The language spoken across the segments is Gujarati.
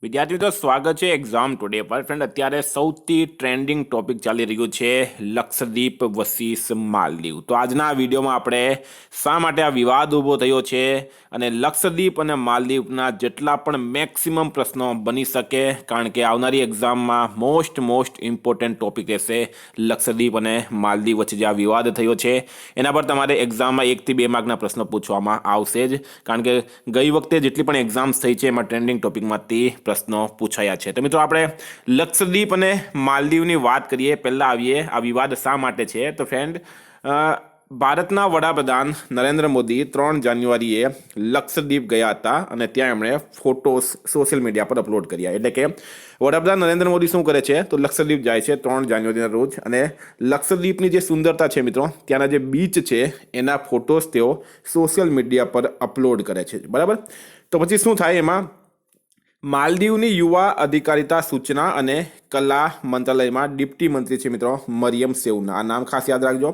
વિદ્યાર્થી મિત્રો સ્વાગત છે એક્ઝામ ટુડે પર ફ્રેન્ડ અત્યારે સૌથી ટ્રેન્ડિંગ ટોપિક ચાલી રહ્યું છે લક્ષદ્વીપ વર્સિસ માલદીવ તો આજના આ વિડીયોમાં આપણે શા માટે આ વિવાદ ઊભો થયો છે અને લક્ષદ્વીપ અને માલદીવના જેટલા પણ મેક્સિમમ પ્રશ્નો બની શકે કારણ કે આવનારી એક્ઝામમાં મોસ્ટ ઇમ્પોર્ટન્ટ ટોપિક રહેશે લક્ષદ્વીપ અને માલદીવ વચ્ચે જે આ વિવાદ થયો છે એના પર તમારે એક્ઝામમાં 1 થી 2 માર્કના પ્રશ્નો પૂછવામાં આવશે જ કારણ કે ગઈ વખતે જેટલી પણ એક્ઝામ્સ થઈ છે એમાં ટ્રેન્ડિંગ ટોપિકમાંથી પ્રશ્નો પૂછાયા છે તો મિત્રો આપણે લક્ષદ્વીપ અને માલદીવની વાત કરીએ પહેલાં આવીએ આ વિવાદ શા માટે છે તો ફ્રેન્ડ ભારતના વડાપ્રધાન નરેન્દ્ર મોદી 3 જાન્યુઆરીએ લક્ષદ્વીપ ગયા હતા અને ત્યાં એમણે ફોટોસ સોશિયલ મીડિયા પર અપલોડ કર્યા એટલે કે વડાપ્રધાન નરેન્દ્ર મોદી શું કરે છે તો લક્ષદ્વીપ જાય છે 3 જાન્યુઆરીના રોજ અને લક્ષદ્વીપની જે સુંદરતા છે મિત્રો ત્યાંના જે બીચ છે એના ફોટોસ તેઓ સોશિયલ મીડિયા પર અપલોડ કરે છે બરાબર તો પછી શું થાય એમાં માલદીવની યુવા અધિકારિતા સૂચના અને કલા મંત્રાલયમાં ડિપ્ટી મંત્રી છે મિત્રો મરિયમ સેઉના આ નામ ખાસ યાદ રાખજો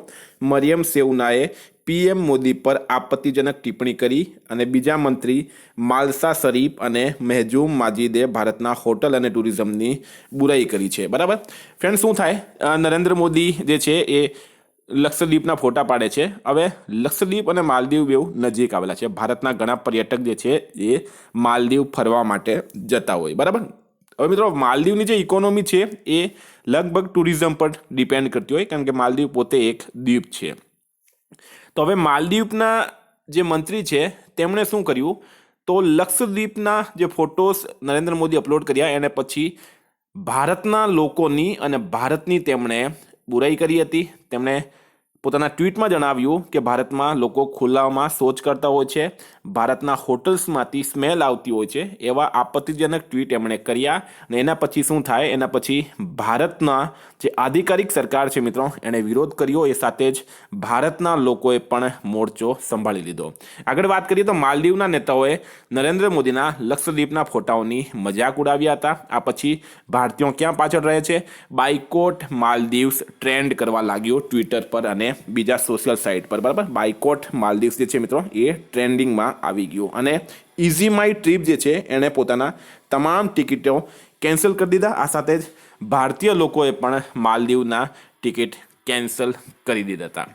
મરિયમ સેઉનાએ પીએમ મોદી પર આપત્તિજનક ટિપ્પણી કરી અને બીજા મંત્રી માલસા શરીફ અને મહેજૂમ માજીદે ભારતના હોટલ અને ટુરિઝમની બુરાઈ કરી છે બરાબર ફ્રેન્ડ શું થાય નરેન્દ્ર મોદી જે છે એ લક્ષદ્વીપના ફોટા પાડે છે હવે લક્ષદ્વીપ અને માલદીવ બેઉ નજીક આવેલા છે ભારતના ઘણા પર્યટક જે છે એ માલદીવ ફરવા માટે જતા હોય બરાબર હવે મિત્રો માલદીવની જે ઇકોનોમી છે એ લગભગ ટુરિઝમ પર ડિપેન્ડ કરતી હોય કારણ કે માલદીવ પોતે એક દ્વીપ છે તો હવે માલદીવના જે મંત્રી છે તેમણે શું કર્યું તો લક્ષદ્વીપના જે ફોટોસ નરેન્દ્ર મોદી અપલોડ કર્યા એને પછી ભારતના લોકોની અને ભારતની તેમણે બુરાઈ કરી હતી તેમણે પોતાના ટ્વીટમાં જણાવ્યું કે ભારતમાં લોકો ખુલ્લામાં શૌચ કરતા હોય છે ભારતના હોટલ્સમાંથી સ્મેલ આવતી હોય છે એવા આપત્તિજનક ટ્વીટ એમણે કર્યા અને એના પછી શું થાય એના પછી ભારતના જે આધિકારિક સરકાર છે મિત્રો એણે વિરોધ કર્યો એ સાથે જ ભારતના લોકોએ પણ મોરચો સંભાળી લીધો આગળ વાત કરીએ તો માલદીવના નેતાઓએ નરેન્દ્ર મોદીના લક્ષદ્વીપના ફોટાઓની મજાક ઉડાવ્યા હતા આ પછી ભારતીયો ક્યાં પાછળ રહે છે બાયકોટ માલદીવ્સ ટ્રેન્ડ કરવા લાગ્યો ટ્વિટર પર અને બીજા સોશિયલ સાઇટ પર બરાબર બાયકોટ માલદીવ્સ જે છે મિત્રો એ ટ્રેન્ડિંગમાં આવી ગયું અને ઇઝી માય ટ્રીપ જે છે એણે પોતાના તમામ ટિકિટો કેન્સલ કરી દીધા આ સાથે જ ભારતીય લોકોએ પણ માલદીવના ટિકિટ કેન્સલ કરી દીધા હતા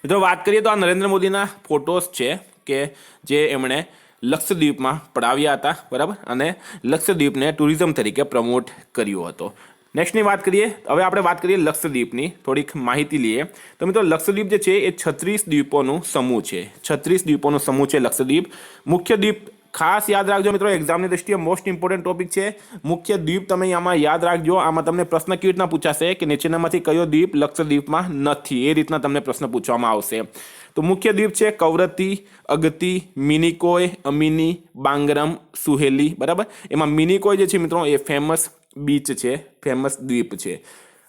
મિત્રો વાત કરીએ તો આ નરેન્દ્ર મોદીના ફોટોસ છે કે જે એમણે લક્ષદ્વીપમાં પડાવ્યા હતા બરાબર અને લક્ષદ્વીપને ટુરિઝમ તરીકે પ્રમોટ કર્યો હતો નેક્સ્ટની વાત કરીએ હવે આપણે વાત કરીએ લક્ષદ્વીપની થોડીક માહિતી લઈએ તો મિત્રો લક્ષદ્વીપ જે છે એ 36 દ્વીપોનું સમૂહ છે 36 દ્વીપોનું સમૂહ છે લક્ષદ્વીપ મુખ્ય દ્વીપ ખાસ યાદ રાખજો મિત્રો એક્ઝામની દૃષ્ટિએ મોસ્ટ ઇમ્પોર્ટન્ટ ટોપિક છે મુખ્ય દ્વીપ તમે આમાં યાદ રાખજો આમાં તમને પ્રશ્ન કેવી રીતના પૂછાશે કે નીચેનામાંથી કયો દ્વીપ લક્ષદ્વીપમાં નથી એ રીતના તમને પ્રશ્ન પૂછવામાં આવશે તો મુખ્ય દ્વીપ છે કવરતી અગતી મિનિકોય અમીની બાંગરમ સુહેલી બરાબર એમાં મિનિકોય જે છે મિત્રો એ ફેમસ બીચ છે ફેમસ દ્વીપ છે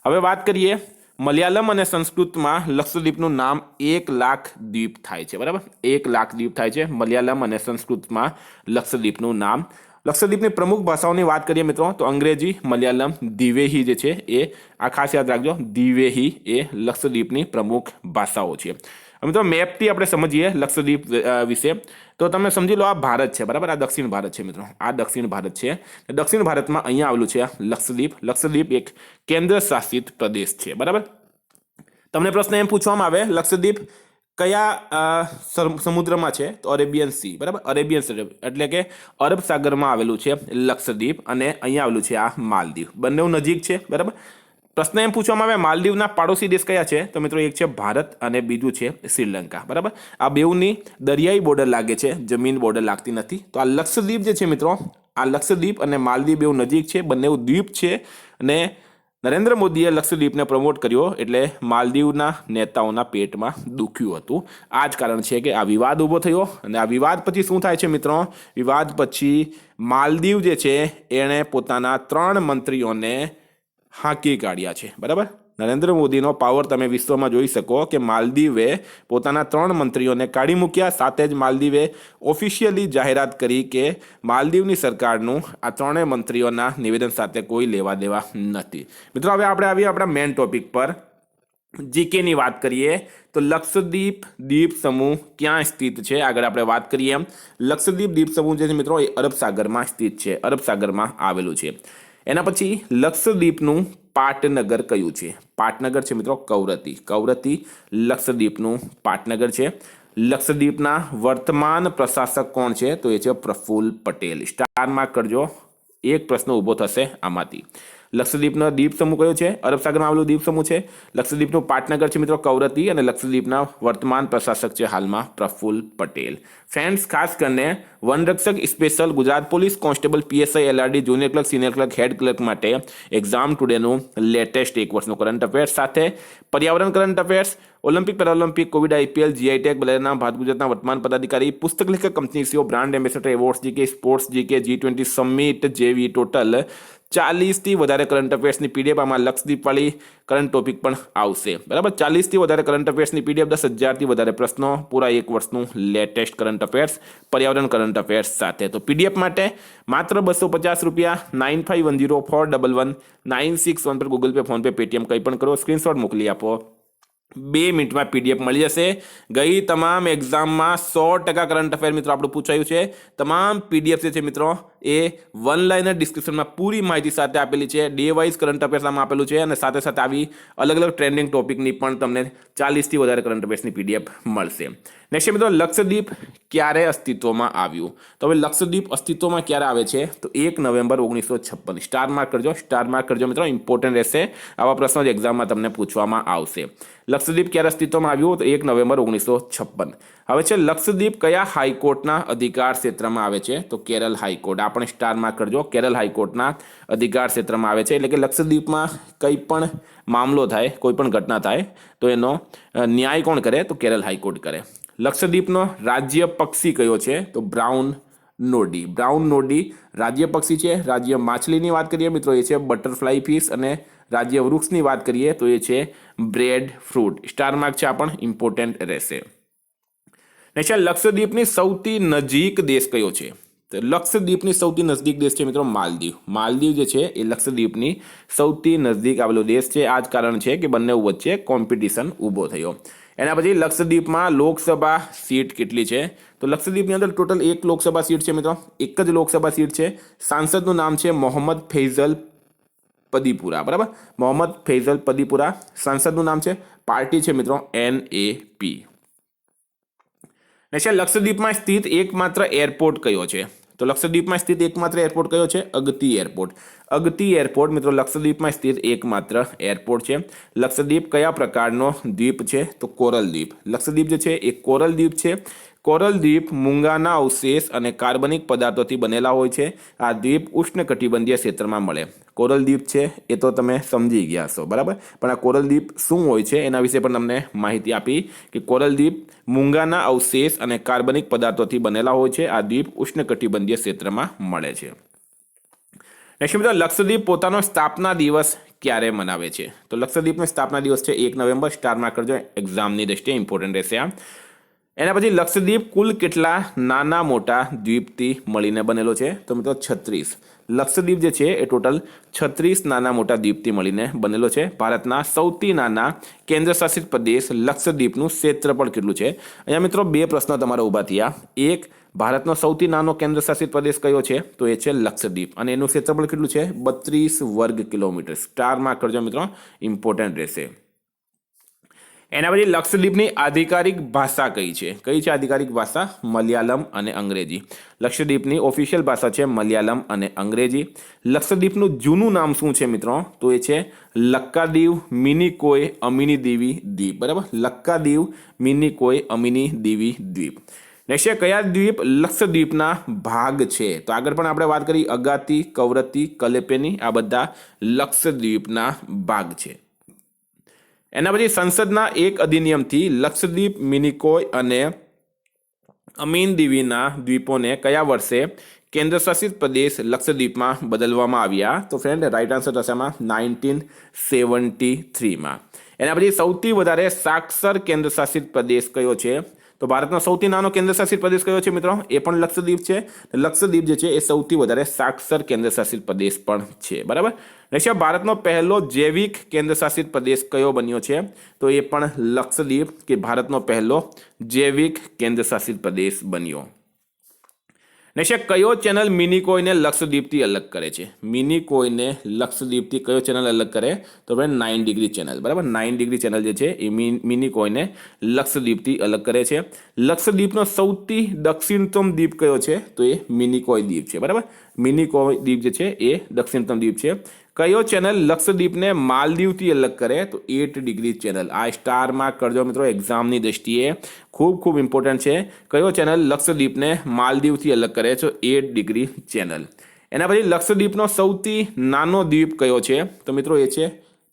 હવે વાત કરીએ મલયાલમ અને સંસ્કૃતમાં લક્ષદ્વીપનું નામ 1 લાખ દ્વીપ થાય છે બરાબર 1 લાખ દ્વીપ થાય છે મલયાલમ અને સંસ્કૃતમાં લક્ષદ્વીપનું નામ લક્ષદ્વીપની પ્રમુખ ભાષાઓની વાત કરીએ મિત્રો તો અંગ્રેજી મલયાલમ દિવેહી જે છે એ આ ખાસ યાદ રાખજો દિવેહી એ લક્ષદ્વીપની પ્રમુખ ભાષાઓ છે મિત્રો મેપથી આપણે સમજીએ લક્ષદ્વીપ વિશે તો તમે સમજી લો આ ભારત છે બરાબર આ દક્ષિણ ભારત છે મિત્રો આ દક્ષિણ ભારત છે દક્ષિણ ભારતમાં અહીંયા આવેલું છે લક્ષદ્વીપ એક કેન્દ્ર શાસિત પ્રદેશ છે બરાબર તમને પ્રશ્ન એમ પૂછવામાં આવે લક્ષદ્વીપ કયા સમુદ્રમાં છે તો અરેબિયન સી બરાબર અરેબિયન સી એટલે કે અરબ સાગરમાં આવેલું છે લક્ષદ્વીપ અને અહીંયા આવેલું છે આ માલદીવ બંને નજીક છે બરાબર પ્રશ્ન એમ પૂછવામાં આવે માલદીવના પાડોશી દેશ કયા છે તો મિત્રો એક છે ભારત અને બીજું છે શ્રીલંકા બરાબર આ બેઉની દરિયાઈ બોર્ડર લાગે છે જમીન બોર્ડર લાગતી નથી તો આ લક્ષદ્વીપ જે છે મિત્રો આ લક્ષદ્વીપ અને માલદીવ બેઉ નજીક છે બંને દ્વીપ છે અને નરેન્દ્ર મોદીએ લક્ષદ્વીપને પ્રમોટ કર્યો એટલે માલદીવના નેતાઓના પેટમાં દુખ્યું હતું આ જ કારણ છે કે આ વિવાદ ઊભો થયો અને આ વિવાદ પછી શું થાય છે મિત્રો વિવાદ પછી માલદીવ જે છે એણે પોતાના 3 મંત્રીઓને હાંકી કાઢ્યા છે બરાબર નરેન્દ્ર મોદીનો પાવર તમે વિશ્વમાં જોઈ શકો કે માલદીવે પોતાના 3 મંત્રીઓને કાઢી મૂક્યા સાથે જ માલદીવે ઓફિશિયલી જાહેરાત કરી કે માલદીવની સરકારનું આ 3 મંત્રીઓના નિવેદન સાથે કોઈ લેવા દેવા નથી મિત્રો હવે આપણે આવીએ આપણા મેઇન ટોપિક પર જીકેની વાત કરીએ તો લક્ષદ્વીપ દ્વીપ સમૂહ ક્યાં સ્થિત છે? આગળ આપણે વાત કરીએ લક્ષદ્વીપ દ્વીપ સમૂહ જે છે મિત્રો એ અરબ સાગરમાં સ્થિત છે, અરબ સાગરમાં આવેલું છે. એના પછી લક્ષદ્વીપનું પાટનગર કયું છે? પાટનગર છે મિત્રો કવરત્તી. કવરત્તી લક્ષદ્વીપનું પાટનગર છે. લક્ષદ્વીપના વર્તમાન પ્રશાસક કોણ છે? તો એ છે પ્રફુલ્લ પટેલ. સ્ટાર માર્ક કરજો, એક પ્રશ્ન ઊભો થશે આમાંથી. લક્ષદ્વીપનો દ્વીપ સમૂહ કયો છે? અરબ સાગરમાં આવેલું દ્વીપ સમૂહ છે. લક્ષદ્વીપનું પાટનગર છે મિત્રો કવરત્તી અને લક્ષદ્વીપના વર્તમાન પ્રશાસક છે હાલમાં પ્રફુલ્લ પટેલ. ફ્રેન્ડ્સ, ખાસ કરીને વનરક્ષક special, Gujarat police constable, PSI, LRD, junior clerk, senior clerk, head clerk માટે એક્ઝામ ટુડેનું લેટેસ્ટ એક વર્ષનું કરંટ અફેર્સ સાથે પર્યાવરણ current affairs, Olympic Paralympic, Covid, IPL, GI tag, બલેના ભારત ગુજરાતના વર્તમાન પદાધિકારી, પુસ્તક લેખક, company CEO, brand ambassador awards, GK sports, GK G20 summit જેવી ટોટલ 40થી વધારે કરંટ અફેર્સની પીડીએફ, આમાં લક્ષદ્વીપવાળી કરંટ ટોપિક પણ આવશે. બરાબર, 40થી વધારે કરંટ અફેર્સની પીડીએફ, 10,000થી વધારે પ્રશ્નો, પૂરા એક વર્ષનું લેટેસ્ટ કરંટ અફેર્સ, પર્યાવરણ કરંટ અફેર્સ સાથે. તો પીડીએફ માટે માત્ર 250 રૂપિયા, 9510411961 પર ગૂગલ પે, ફોનપે, પેટીએમ કંઈ પણ કરો, સ્ક્રીનશોટ મોકલી આપો. 2 મિનિટમાં પીડીએફ મળી જશે. ગઈ તમામ એક્ઝામમાં 100% કરંટ અફેર મિત્રો આપણું પૂછાયું છે. તમામ પીડીએફ જે છે મિત્રો એ વન લાઇનર ડિસ્ક્રિપ્શનમાં પૂરી માહિતી સાથે આપેલી છે. ડે વાઇઝ કરંટ અફેર્સ આમાં આપેલું છે અને સાથે સાથે આવી અલગ અલગ ટ્રેન્ડિંગ ટોપિકની પણ તમને 40થી વધારે કરંટ અફેર્સની પીડીએફ મળશે. નેક્સ્ટ મિત્રો, લક્ષદ્વીપ ક્યારે અસ્તિત્વમાં આવ્યું? તો હવે લક્ષદ્વીપ અસ્તિત્વમાં ક્યારે આવે છે? તો 1 નવેમ્બર 1956. સ્ટાર માર્ક કરજો, સ્ટાર માર્ક કરજો મિત્રો, ઇમ્પોર્ટન્ટ રહેશે. આવા પ્રશ્નો જ એક્ઝામમાં તમને પૂછવામાં આવશે. લક્ષદ્વીપ ક્યારે અસ્તિત્વમાં આવ્યું? તો 1 નવેમ્બર 1956. હવે છે લક્ષદ્વીપ કયા હાઈકોર્ટના અધિકાર ક્ષેત્રમાં આવે છે? તો કેરળ હાઈકોર્ટ. આપણે સ્ટાર માર્ક કરજો, કેરળ હાઈકોર્ટના અધિકાર ક્ષેત્રમાં આવે છે. એટલે કે લક્ષદ્વીપમાં કંઈ પણ મામલો થાય, કોઈ પણ ઘટના થાય તો એનો ન્યાય કોણ કરે? તો કેરળ હાઈકોર્ટ કરે. લક્ષદ્વીપનો રાજ્ય પક્ષી કયો છે? તો બ્રાઉન નોડી. બ્રાઉન નોડી રાજ્ય પક્ષી છે. રાજ્ય માછલીની વાત કરીએ મિત્રો એ છે બટરફ્લાય ફિશ અને રાજ્ય વૃક્ષની વાત કરીએ તો એ છે બ્રેડ ફ્રૂટ. સ્ટાર માર્ક છે, આ પણ ઇમ્પોર્ટન્ટ રહેશે. નેક્સ્ટ, લક્ષદ્વીપની સૌથી નજીક દેશ કયો છે? તો લક્ષદ્વીપની સૌથી નજીક દેશ છે મિત્રો માલદીવ. માલદીવ જે છે એ લક્ષદ્વીપની સૌથી નજીક આવેલો દેશ છે. આ જ કારણ છે કે બંને વચ્ચે કોમ્પિટિશન ઊભો થયો. એના પછી લક્ષદ્વીપમાં લોકસભા સીટ કેટલી છે? તો લક્ષદ્વીપની અંદર ટોટલ 1 લોકસભા સીટ છે મિત્રો, એક જ લોકસભા સીટ છે. સાંસદનું નામ છે મોહમ્મદ ફૈઝલ પદીપુરા. બરાબર, મોહમ્મદ ફૈઝલ પદીપુરા સાંસદનું નામ છે. પાર્ટી છે મિત્રો NAP. નેક્સ્ટ, લક્ષદ્વીપમાં સ્થિત એકમાત્ર એરપોર્ટ કયો છે? તો લક્ષદ્વીપમાં સ્થિત એકમાત્ર એરપોર્ટ કયો છે? અગતી એરપોર્ટ. અગતી એરપોર્ટ મિત્રો લક્ષદ્વીપમાં સ્થિત એકમાત્ર એરપોર્ટ છે. લક્ષદ્વીપ કયા પ્રકારનો દ્વીપ છે? તો કોરલ દ્વીપ. લક્ષદ્વીપ જે છે એ કોરલ દ્વીપ છે. કોરલ દ્વીપ મૂંગાના અવશેષ અને કાર્બનિક પદાર્થોથી બનેલા હોય છે. આ દ્વીપ ઉષ્ણકટિબંધીય ક્ષેત્રમાં મળે. કોરલ દ્વીપ છે એ તો તમે સમજી ગયા છો, બરાબર, પણ આ કોરલ દ્વીપ શું હોય છે એના વિશે પણ તમને માહિતી આપી કે કોરલ દ્વીપ મૂંગાના અવશેષ અને કાર્બનિક પદાર્થોથી બનેલા હોય છે. આ દ્વીપ ઉષ્ણકટિબંધીય ક્ષેત્રમાં મળે છે. નેક્સ્ટ મિત્રો, લક્ષદ્વીપ પોતાનો સ્થાપના દિવસ ક્યારે મનાવે છે? તો લક્ષદ્વીપનો સ્થાપના દિવસ છે 1 નવેમ્બર. સ્ટાર માર્ક કરજો, એક્ઝામની દ્રષ્ટિએ ઇમ્પોર્ટન્ટ રહેશે આ. એના પછી લક્ષદ્વીપ કુલ કેટલા નાના મોટા દ્વીપથી મળીને બનેલો છે? તો મિત્રો 36. લક્ષદ્વીપ જે છે એ ટોટલ 36 નાના મોટા દ્વીપથી મળીને બનેલો છે. ભારતના સૌથી નાના કેન્દ્રશાસિત પ્રદેશ લક્ષદ્વીપનું ક્ષેત્રફળ કેટલું છે? અહીંયા મિત્રો 2 પ્રશ્નો તમારા ઊભા થયા. એક, ભારતનો સૌથી નાનો કેન્દ્રશાસિત પ્રદેશ કયો છે? તો એ છે લક્ષદ્વીપ અને એનું ક્ષેત્રફળ કેટલું છે? 32 વર્ગ કિલોમીટર. સ્ટાર માર્ક કરજો મિત્રો, ઇમ્પોર્ટન્ટ રહેશે. એના પછી લક્ષદ્વીપની આધિકારિક ભાષા કઈ છે? કઈ છે આધિકારિક ભાષા? મલયાલમ અને અંગ્રેજી. લક્ષદ્વીપની ઓફિશિયલ ભાષા છે મલયાલમ અને અંગ્રેજી. લક્ષદ્વીપનું જૂનું નામ શું છે મિત્રો? તો એ છે લક્કાદીવ મિનિકોય અમિની દીવી દ્વીપ. બરાબર, લક્કાદીવ મિનિકોય અમિની દીવી દ્વીપ. નેક્સ્ટ, કયા દ્વીપ લક્ષદ્વીપના ભાગ છે? તો આગળ પણ આપણે વાત કરી અગાતી, કવરત્તી, કલેપેની, આ બધા લક્ષદ્વીપના ભાગ છે. એના પછી સંસદના એક અધિનિયમથી લક્ષદ્વીપ, મિનિકોય અને અમીન દીવીના દ્વીપોને કયા વર્ષે કેન્દ્રશાસિત પ્રદેશ લક્ષદ્વીપમાં બદલવામાં આવ્યા? તો ફ્રેન્ડ રાઈટ આન્સર થશે આમાં 1973માં. એના પછી સૌથી વધારે સાક્ષર કેન્દ્રશાસિત પ્રદેશ કયો છે? તો ભારતનો સૌથી નાનો કેન્દ્રશાસિત પ્રદેશ કયો છે મિત્રો? એ પણ લક્ષદ્વીપ છે. લક્ષદ્વીપ જે છે એ સૌથી વધારે સાક્ષર કેન્દ્રશાસિત પ્રદેશ પણ છે, બરાબર. નેક્સ્ટ ભારતનો પહેલો જૈવિક કેન્દ્રશાસિત પ્રદેશ કયો બન્યો છે? તો એ પણ લક્ષદ્વીપ કે ભારતનો પહેલો જૈવિક કેન્દ્રશાસિત પ્રદેશ બન્યો. નેક્સ્ટ કયો ચેનલ મિનિકોયને લક્ષદ્વીપથી અલગ કરે છે? મિનિકોયને લક્ષદ્વીપથી કયો ચેનલ અલગ કરે? તો ભાઈ 9 ડિગ્રી ચેનલ, બરાબર. 9 ડિગ્રી ચેનલ જે છે એ મિનિકોયને લક્ષદ્વીપથી અલગ કરે છે. લક્ષદ્વીપનો સૌથી દક્ષિણતમ દ્વીપ કયો છે? તો એ મિનિકોય દ્વીપ છે, બરાબર. મિનિકોય દ્વીપ જે છે એ દક્ષિણતમ દ્વીપ છે. કયો ચેનલ લક્ષદ્વીપને માલદીવથી અલગ કરે? તો 8 ડિગ્રી ચેનલ. આ સ્ટારમાં કરજો મિત્રો, એક્ઝામની દ્રષ્ટિએ ખૂબ ઇમ્પોર્ટન્ટ છે. કયો ચેનલ લક્ષદ્વીપને માલદીવથી અલગ કરે? તો 8 ડિગ્રી ચેનલ. એના પછી લક્ષદ્વીપનો સૌથી નાનો દ્વીપ કયો છે? તો મિત્રો એ છે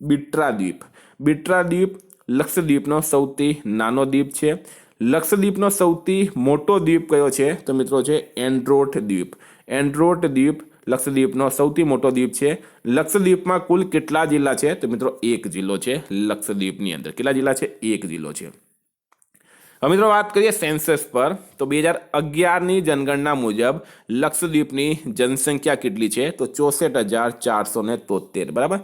બિટ્રા દ્વીપ. બિટ્રા દ્વીપ લક્ષદ્વીપનો સૌથી નાનો દ્વીપ છે. લક્ષદ્વીપનો સૌથી મોટો દ્વીપ કયો છે? તો મિત્રો છે એન્ડ્રોટ દ્વીપ. એન્ડ્રોટ દ્વીપ લક્ષદ્વીપનો સૌથી મોટો દ્વીપ છે. લક્ષદ્વીપમાં કુલ કેટલા જિલ્લા છે? તો મિત્રો 1 જિલ્લો છે લક્ષદ્વીપની અંદર. કેટલા જિલ્લા છે? 1 જિલ્લો છે. હવે મિત્રો વાત કરીએ સેન્સસ પર, તો 2011ની જનગણના મુજબ લક્ષદ્વીપની જનસંખ્યા કેટલી છે? તો 64,473, બરાબર.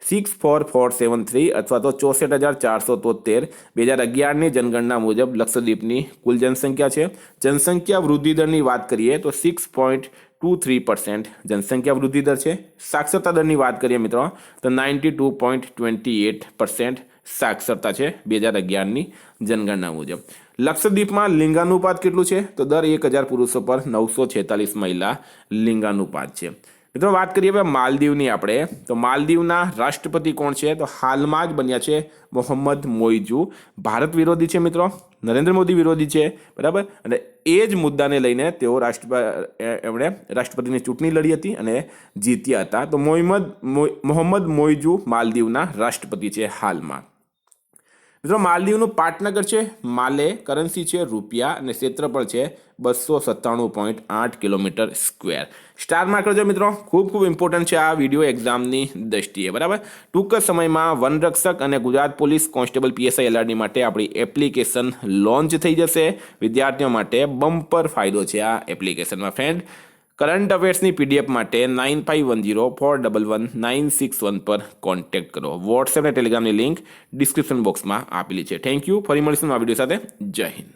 64473 અથવા તો 64,473 2011ની જનગણના મુજબ લક્ષદ્વીપની કુલ જનસંખ્યા છે. જનસંખ્યા વૃદ્ધિ દરની વાત કરીએ તો 6.23% જનસંખ્યા વૃદ્ધિ દર છે. સાક્ષરતા દરની વાત કરીએ મિત્રો તો 92.28% સાક્ષરતા છે 2011ની જનગણના મુજબ. લક્ષદ્વીપમાં લિંગાનુપાત કેટલું છે? તો દર 1000 પુરુષો પર 946 મહિલા લિંગાનુપાત છે. મિત્રો વાત કરીએ હવે માલદીવની આપણે, તો માલદીવના રાષ્ટ્રપતિ કોણ છે? તો હાલમાં જ બન્યા છે મોહમ્મદ મોઇઝુ. ભારત વિરોધી છે મિત્રો, નરેન્દ્ર મોદી વિરોધી છે, બરાબર. અને એ જ મુદ્દાને લઈને તેઓ એમણે રાષ્ટ્રપતિની ચૂંટણી લડી હતી અને જીત્યા હતા. તો મોહમ્મદ મોઇઝુ માલદીવના રાષ્ટ્રપતિ છે હાલમાં. મિત્રો માલદીવનું પાટનગર છે માલે, કરન્સી છે રૂપિયા અને ક્ષેત્રફળ છે 297.8 કિલોમીટર સ્ક્વેર. સ્ટાર માર્ક કરજો મિત્રો, ખૂબ ઇમ્પોર્ટન્ટ છે આ વિડીયો એક્ઝામની દ્રષ્ટિએ, બરાબર. ટૂંક સમયમાં વનરક્ષક અને Gujarat police constable PSI LRD માટે આપણી એપ્લિકેશન લોન્ચ થઈ જશે. વિદ્યાર્થીઓ માટે બમ્પર ફાયદો છે આ એપ્લિકેશનમાં. ફ્રેન્ડ, કરંટ અફેર્સની PDF માટે 9510411961 પર કોન્ટેક્ટ કરો. વોટ્સએપ અને ટેલિગ્રામની લિંક ડિસ્ક્રિપ્શન બોક્સમાં આપેલી છે. Thank you. ફરી મળીશું આ વિડીયો સાથે. જય હિન્દ.